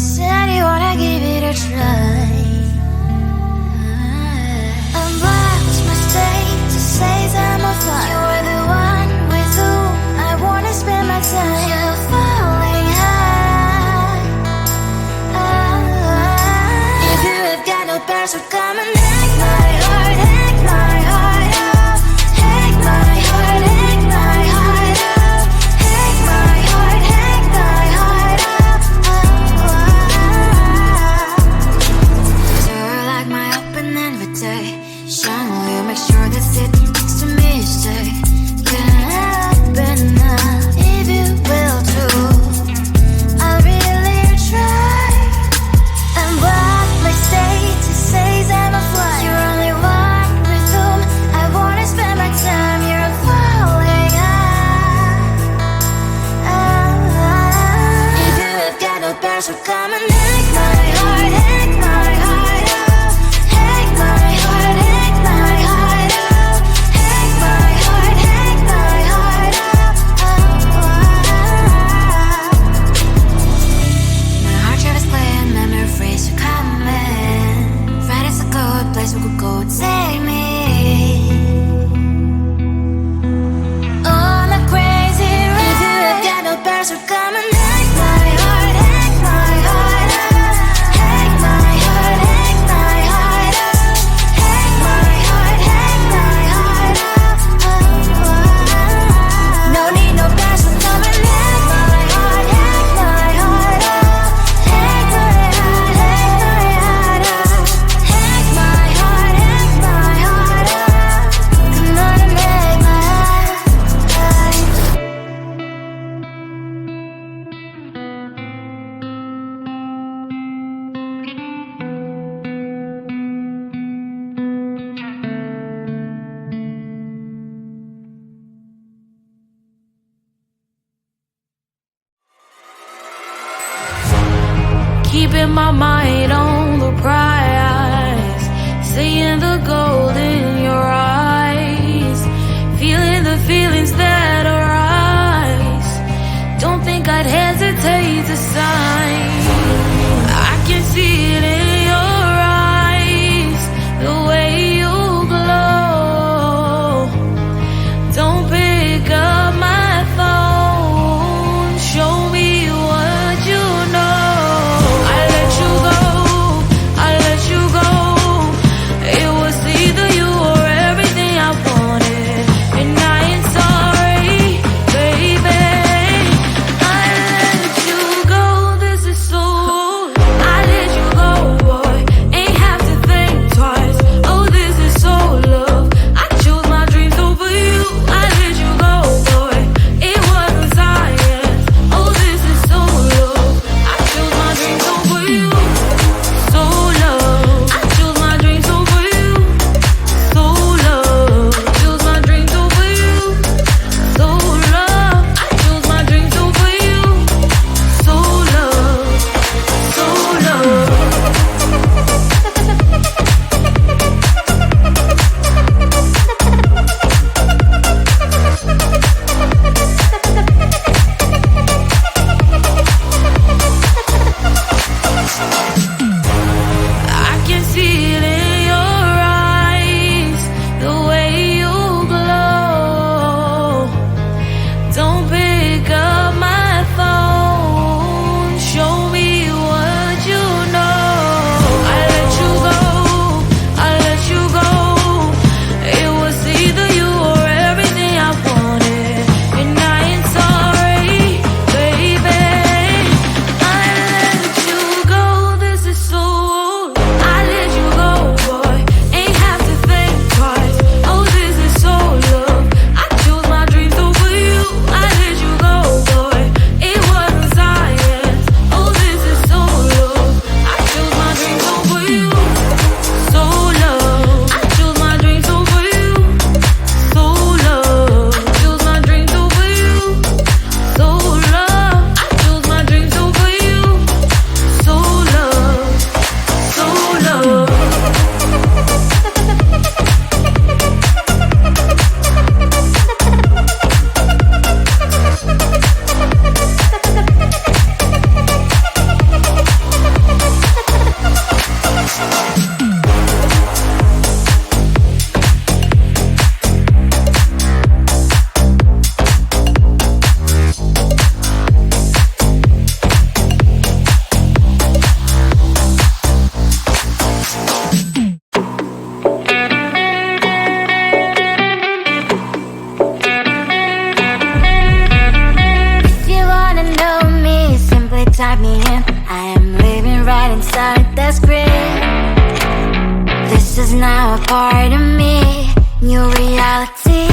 said you wanna give it a try. Unblocked my state to say I'm a fly. You were the one with whom I wanna spend my time. You're falling high. If you have got no parents, so come and hack my heart, hack my heart out. Hack my heart, hack my heart out. Hack my heart, hack my heart out. You're like my open invitation. Will you make sure that sitting next to me stay? Can happen now, if you will too. I'll really try. And what my state to say I'm a fly. You're only one with whom I wanna spend my time. You're falling high. If you have got no parents, so come and hack my heart, hack my heart out. Hack my heart, hack my heart out. Hack my heart, hack my heart out. My heart travels playing memory freeze, you coming. Friday's a good place we could go, take me. On a crazy ride. If you have got no parents, so come and hack my heart, hack my heart out. Hack my heart, hack my heart out. Hack my heart, hack my heart out. No need no parents, so come and hack my heart, hack my heart out. Hack my heart, hack my heart out. Hack my heart, hack my heart out. Come on and make my heart. Keeping my mind on the prize, seeing the gold in your eyes, feeling the feelings that arise. Don't think I'd hesitate to sign. I can see it in your eyes, the way you glow. Don't pick up my phone, show me what you know. I let you go. It was either you or everything I wanted, and I ain't sorry, baby. I let you go. I am living right inside the screen. This is now a part of me, new reality.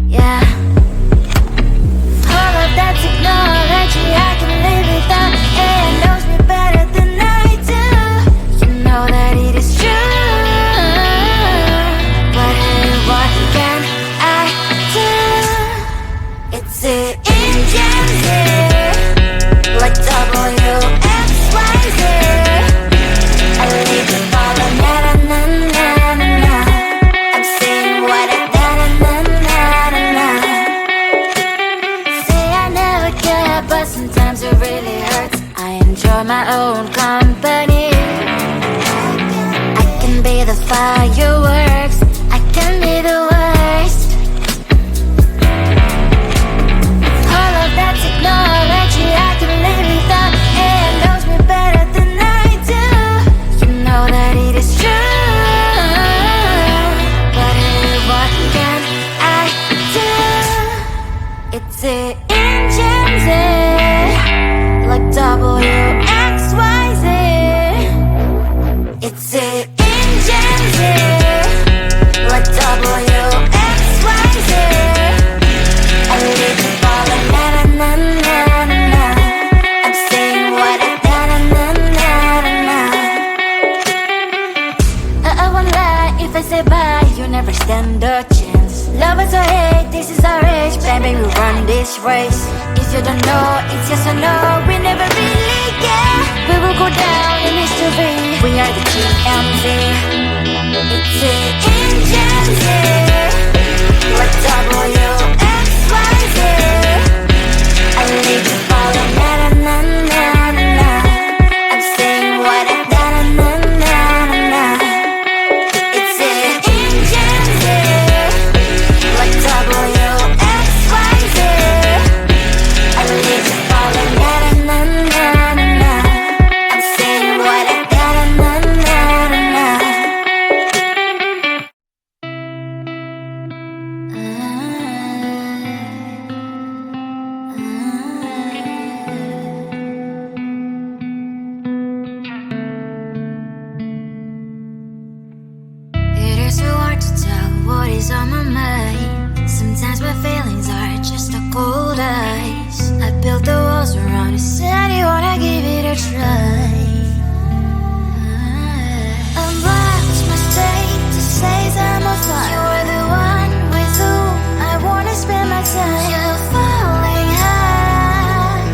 Yeah. All of that technology I can live without. It knows me better than I do. You know that it is true. But hey, what can I do? It's the engines here, like WXYZ. I leave you falling, na na na na na na. I'm saying what I na na na na na na. Say I never care, but sometimes it really hurts. I enjoy my own company. I can be the fireworks, I can be the worst. All of that technology I can live without. It knows me better than I do. You know that it is true. But hey, what can I do? It's the engines here, like WXYZ. It's the engines here, like WXYZ. I leave you falling, na na na na na na. I'm saying what I na na na na na na. I won't lie if I say bye, you never stand a chance. Love is or hate, this is our age, baby, we run this race. If you don't know, it's yes or no, we never really care. We will go down in history, we are the GMZ. It's the engines here, like WXYZ. I leave you falling, na na na na na na. I'm saying what I na na na na na. It's the engines here, like WXYZ. I leave you falling, na na na na na. I'm saying what I na na na na na. It is so hard to tell what is on my mind. Sometimes my feelings are just a cold ice. I built the walls around you, said you wanna give it a try. Unbox my state to say I'm a fly. You are the one with whom I wanna spend my time. You're falling high.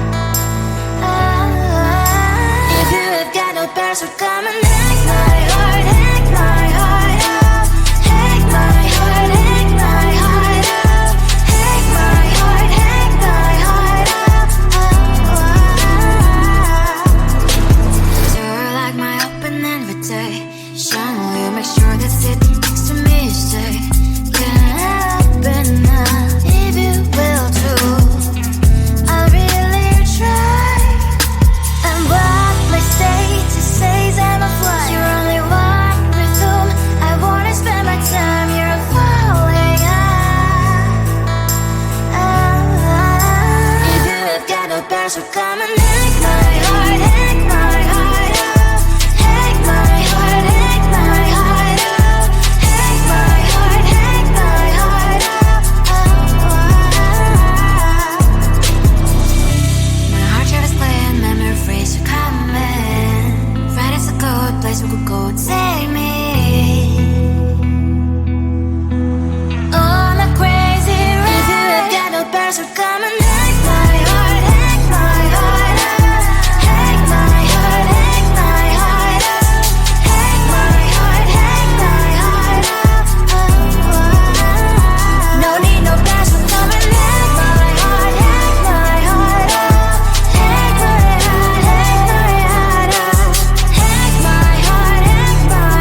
If you have got no parachute, come and hack my heart, hack my heart up. Hack my heart, hack my heart up. Hack my heart, hack my heart up. You're like my open invitation. Will you make sure that sitting next to me stay? Can open up if you will too. I'll really try. And what my status says I'm a fly. You're only one with whom I wanna spend my time. You're falling high. If you have got no parachute, come and hack my heart, hack my heart up. Hack my heart, hack my heart up. Hack my heart, hack my heart up. My heart travels clean, memory freeze, you're coming. Friday's a good place we could go, take me. On a crazy ride. If you have got no parachute, come and hack my heart, hack my heart up. Hack my heart, hack my heart up. Hack my heart, hack my heart up. No need no parachute, come and hack my heart, hack my heart up. Hack my heart, hack my heart up. Hack my heart, hack my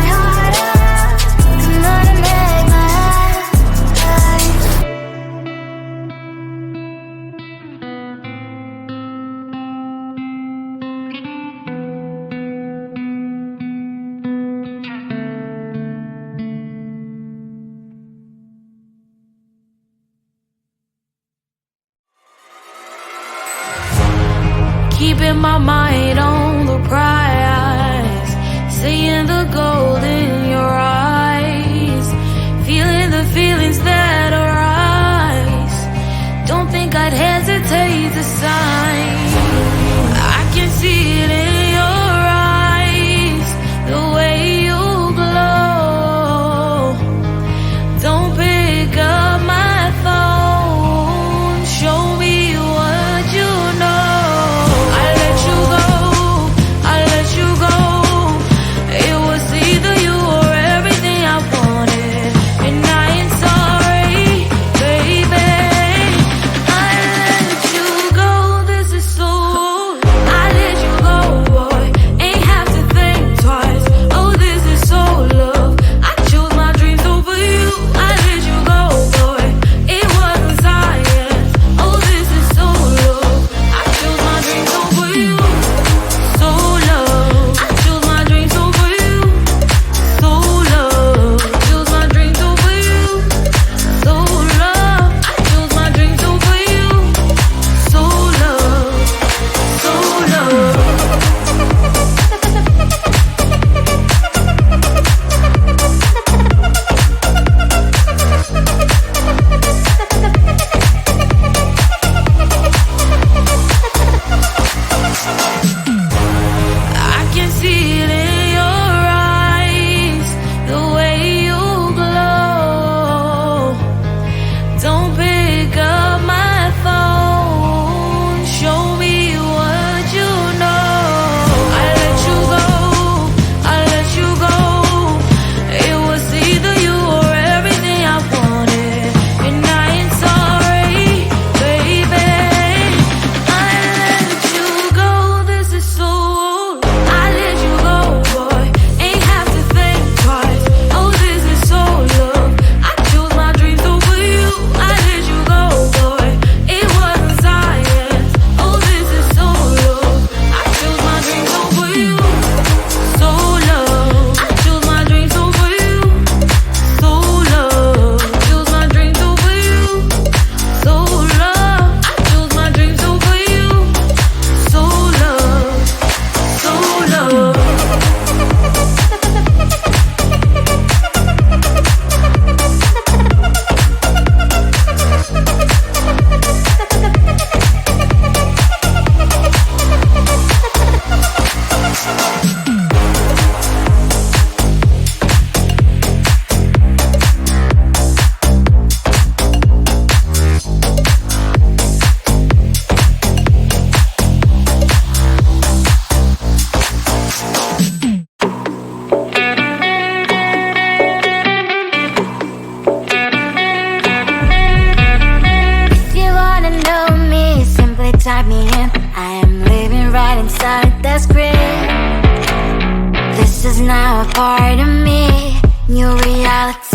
mind on the prize, seeing the gold in your eyes, feeling the feelings that arise. Don't think I'd hesitate to sign. I can see it in your eyes, the way you glow. Don't pick up my phone, show me what you know. I let you go, I let you go. It was either you or everything I wanted, and I ain't sorry, baby. I let you go, this is so. I let you go, boy, ain't have to think twice. Oh, this is so love. I chose my dreams over you. I let you go, boy, it wasn't science. Oh, this is so love. I chose my dreams over you. So love. I chose my dreams over you. So love. Chose my dreams over you. So love. I chose my dreams over you. So love. So love. I can see it in your eyes, the way you glow. Don't pick up my phone, show me what you know. I let you go, I let you go. It was either you or everything I wanted, and I ain't sorry, baby. I let you go, this is so. I let you go, boy, ain't have to think twice. Oh, this is so love. I chose my dreams over you. I let you go, boy, it wasn't science. Oh, this is so love. I chose my dreams over you. So love. I chose my dreams over you. So love. Chose my dreams over you. So love. I chose my dreams over you. So love. So love. If you wanna know me, simply type me in. I am living right inside the script. This is now a part of me, new reality.